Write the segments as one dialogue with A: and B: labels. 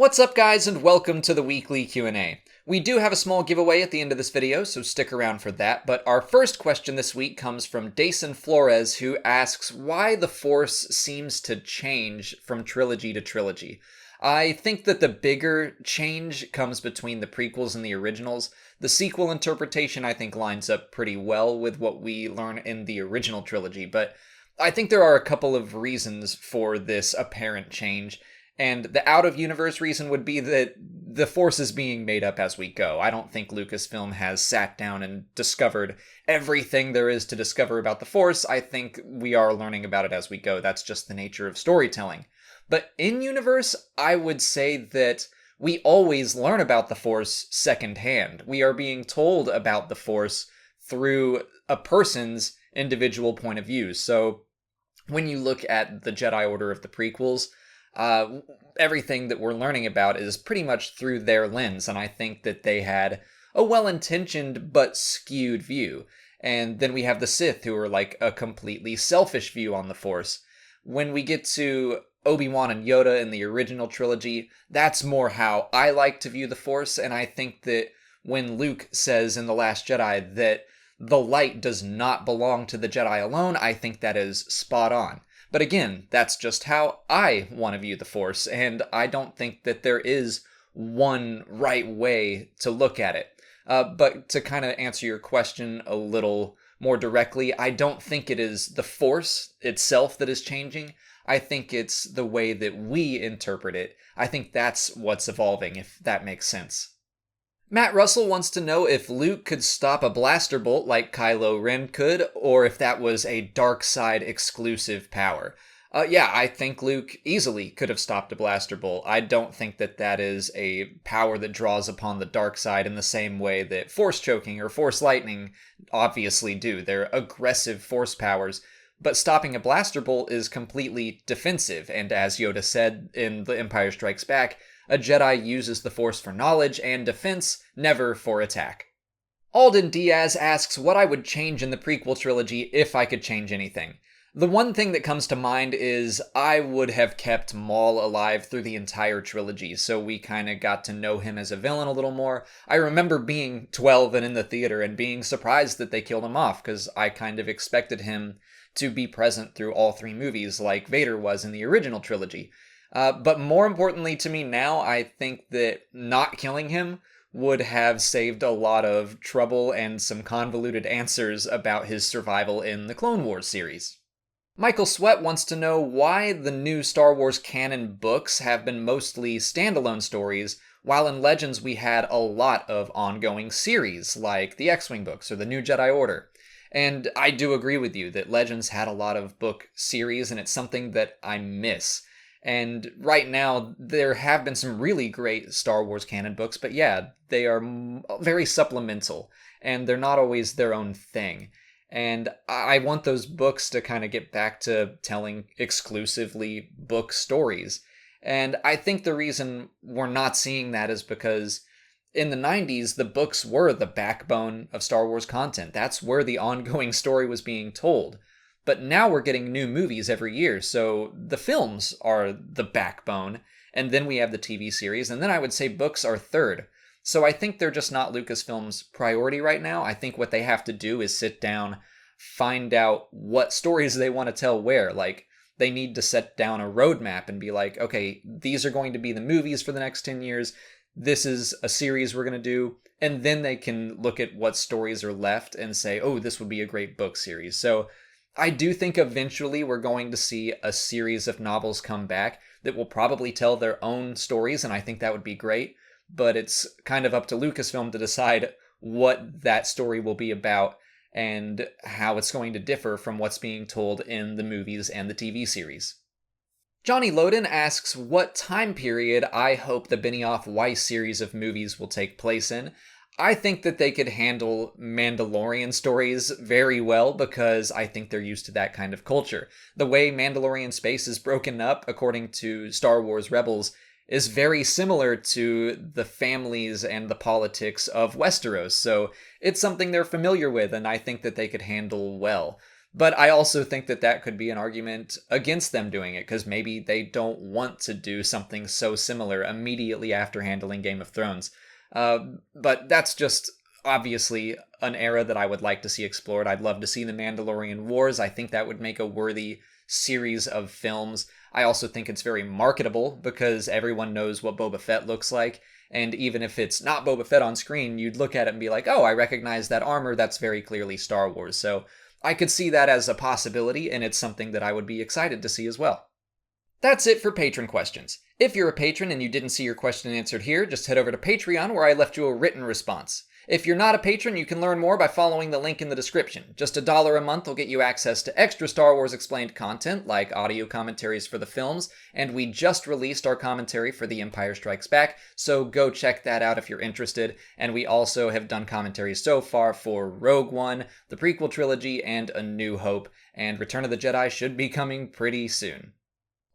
A: What's up guys and welcome to the weekly Q&A. We do have a small giveaway at the end of this video, so stick around for that, but our first question this week comes from Dason Flores, who asks why the Force seems to change from trilogy to trilogy. I think that the bigger change comes between the prequels and the originals. The sequel interpretation I think lines up pretty well with what we learn in the original trilogy, but I think there are a couple of reasons for this apparent change. And the out-of-universe reason would be that the Force is being made up as we go. I don't think Lucasfilm has sat down and discovered everything there is to discover about the Force. I think we are learning about it as we go. That's just the nature of storytelling. But in-universe, I would say that we always learn about the Force secondhand. We are being told about the Force through a person's individual point of view. So when you look at the Jedi Order of the prequels, everything that we're learning about is pretty much through their lens, and I think that they had a well-intentioned but skewed view. And then we have the Sith, who are like a completely selfish view on the Force. When we get to Obi-Wan and Yoda in the original trilogy, that's more how I like to view the Force, and I think that when Luke says in The Last Jedi that the light does not belong to the Jedi alone, I think that is spot on. But again, that's just how I want to view the Force, and I don't think that there is one right way to look at it. But to kind of answer your question a little more directly, I don't think it is the Force itself that is changing. I think it's the way that we interpret it. I think that's what's evolving, if that makes sense. Matt Russell wants to know if Luke could stop a blaster bolt like Kylo Ren could, or if that was a dark side exclusive power. Yeah, I think Luke easily could have stopped a blaster bolt. I don't think that that is a power that draws upon the dark side in the same way that force choking or force lightning obviously do. They're aggressive force powers, but stopping a blaster bolt is completely defensive, and as Yoda said in The Empire Strikes Back, a Jedi uses the Force for knowledge and defense, never for attack. Alden Diaz asks what I would change in the prequel trilogy if I could change anything. The one thing that comes to mind is I would have kept Maul alive through the entire trilogy, so we kind of got to know him as a villain a little more. I remember being 12 and in the theater and being surprised that they killed him off, because I kind of expected him to be present through all three movies like Vader was in the original trilogy. But more importantly to me now, I think that not killing him would have saved a lot of trouble and some convoluted answers about his survival in the Clone Wars series. Michael Sweat wants to know why the new Star Wars canon books have been mostly standalone stories, while in Legends we had a lot of ongoing series, like the X-Wing books or the New Jedi Order. And I do agree with you that Legends had a lot of book series, and it's something that I miss. And right now, there have been some really great Star Wars canon books, but yeah, they are very supplemental, and they're not always their own thing. And I want those books to kind of get back to telling exclusively book stories. And I think the reason we're not seeing that is because in the 90s, the books were the backbone of Star Wars content. That's where the ongoing story was being told. But now we're getting new movies every year, so the films are the backbone, and then we have the TV series, and then I would say books are third. So I think they're just not Lucasfilm's priority right now. I think what they have to do is sit down, find out what stories they want to tell where. Like, they need to set down a roadmap and be like, okay, these are going to be the movies for the next 10 years, this is a series we're going to do, and then they can look at what stories are left and say, oh, this would be a great book series. So I do think eventually we're going to see a series of novels come back that will probably tell their own stories, and I think that would be great, but it's kind of up to Lucasfilm to decide what that story will be about and how it's going to differ from what's being told in the movies and the TV series. Johnny Loden asks what time period I hope the Benioff Weiss series of movies will take place in. I think that they could handle Mandalorian stories very well because I think they're used to that kind of culture. The way Mandalorian space is broken up, according to Star Wars Rebels, is very similar to the families and the politics of Westeros, so it's something they're familiar with, and I think that they could handle well. But I also think that that could be an argument against them doing it, because maybe they don't want to do something so similar immediately after handling Game of Thrones. But that's just obviously an era that I would like to see explored. I'd love to see the Mandalorian Wars. I think that would make a worthy series of films. I also think it's very marketable because everyone knows what Boba Fett looks like. And even if it's not Boba Fett on screen, you'd look at it and be like, oh, I recognize that armor. That's very clearly Star Wars. So I could see that as a possibility, and it's something that I would be excited to see as well. That's it for patron questions. If you're a patron and you didn't see your question answered here, just head over to Patreon where I left you a written response. If you're not a patron, you can learn more by following the link in the description. Just $1 a month will get you access to extra Star Wars Explained content, like audio commentaries for the films, and we just released our commentary for The Empire Strikes Back, so go check that out if you're interested. And we also have done commentaries so far for Rogue One, the prequel trilogy, and A New Hope, and Return of the Jedi should be coming pretty soon.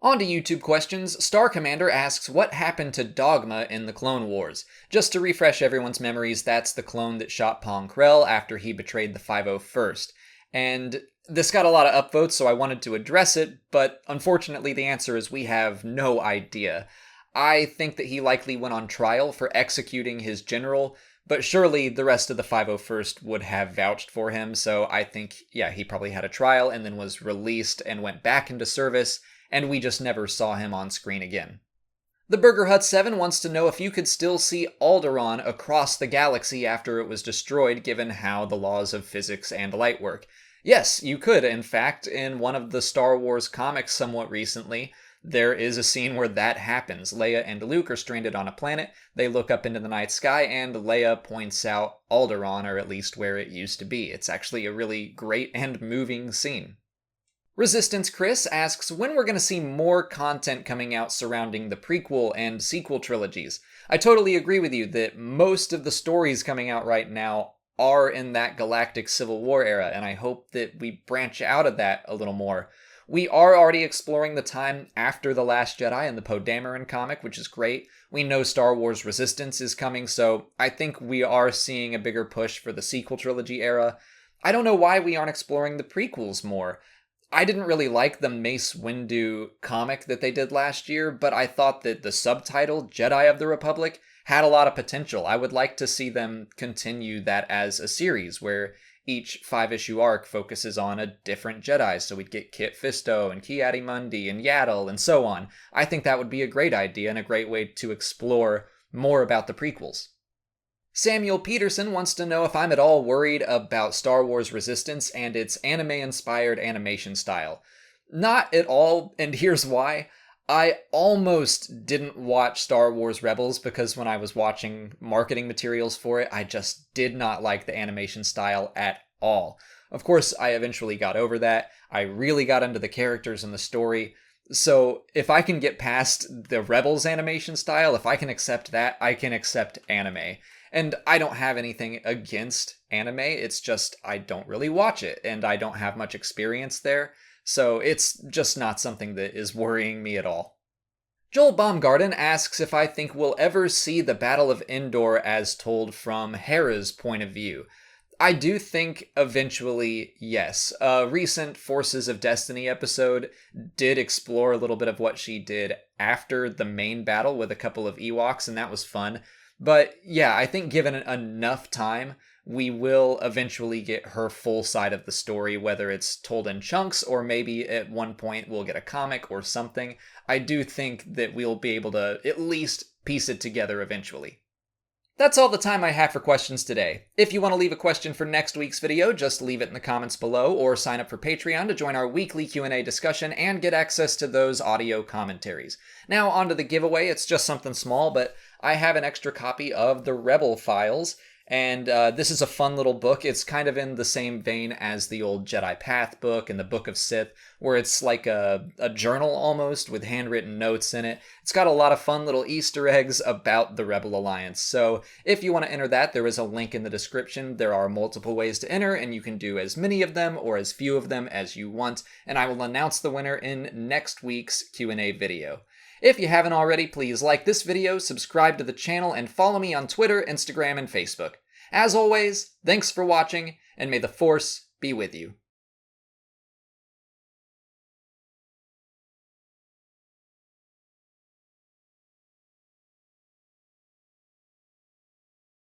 A: On to YouTube questions. Star Commander asks, what happened to Dogma in the Clone Wars? Just to refresh everyone's memories, that's the clone that shot Pong Krell after he betrayed the 501st. And this got a lot of upvotes, so I wanted to address it, but unfortunately the answer is we have no idea. I think that he likely went on trial for executing his general, but surely the rest of the 501st would have vouched for him, so I think, yeah, he probably had a trial and then was released and went back into service, and we just never saw him on screen again. The Burger Hut 7 wants to know if you could still see Alderaan across the galaxy after it was destroyed, given how the laws of physics and light work. Yes, you could. In fact, in one of the Star Wars comics somewhat recently, there is a scene where that happens. Leia and Luke are stranded on a planet, they look up into the night sky, and Leia points out Alderaan, or at least where it used to be. It's actually a really great and moving scene. Resistance Chris asks when we're going to see more content coming out surrounding the prequel and sequel trilogies. I totally agree with you that most of the stories coming out right now are in that galactic Civil War era, and I hope that we branch out of that a little more. We are already exploring the time after The Last Jedi in the Poe Dameron comic, which is great. We know Star Wars Resistance is coming, so I think we are seeing a bigger push for the sequel trilogy era. I don't know why we aren't exploring the prequels more. I didn't really like the Mace Windu comic that they did last year, but I thought that the subtitle, Jedi of the Republic, had a lot of potential. I would like to see them continue that as a series, where each 5-issue arc focuses on a different Jedi, so we'd get Kit Fisto and Ki-Adi-Mundi and Yaddle and so on. I think that would be a great idea and a great way to explore more about the prequels. Samuel Petersen wants to know if I'm at all worried about Star Wars Resistance and its anime-inspired animation style. Not at all, and here's why. I almost didn't watch Star Wars Rebels because when I was watching marketing materials for it, I just did not like the animation style at all. Of course, I eventually got over that. I really got into the characters and the story. So if I can get past the Rebels animation style, if I can accept that, I can accept anime. And I don't have anything against anime, it's just I don't really watch it, and I don't have much experience there, so it's just not something that is worrying me at all. Joel Baumgarten asks if I think we'll ever see the Battle of Endor as told from Hera's point of view. I do think eventually, yes. A recent Forces of Destiny episode did explore a little bit of what she did after the main battle with a couple of Ewoks, and that was fun. But yeah, I think given enough time, we will eventually get her full side of the story, whether it's told in chunks or maybe at one point we'll get a comic or something. I do think that we'll be able to at least piece it together eventually. That's all the time I have for questions today. If you want to leave a question for next week's video, just leave it in the comments below or sign up for Patreon to join our weekly Q&A discussion and get access to those audio commentaries. Now onto the giveaway. It's just something small, but I have an extra copy of the Rebel Files, and this is a fun little book. It's kind of in the same vein as the old Jedi Path book and the Book of Sith, where it's like a journal almost with handwritten notes in it. It's got a lot of fun little Easter eggs about the Rebel Alliance. So if you want to enter that, there is a link in the description. There are multiple ways to enter, and you can do as many of them or as few of them as you want, and I will announce the winner in next week's Q&A video. If you haven't already, please like this video, subscribe to the channel, and follow me on Twitter, Instagram, and Facebook. As always, thanks for watching, and may the Force be with you.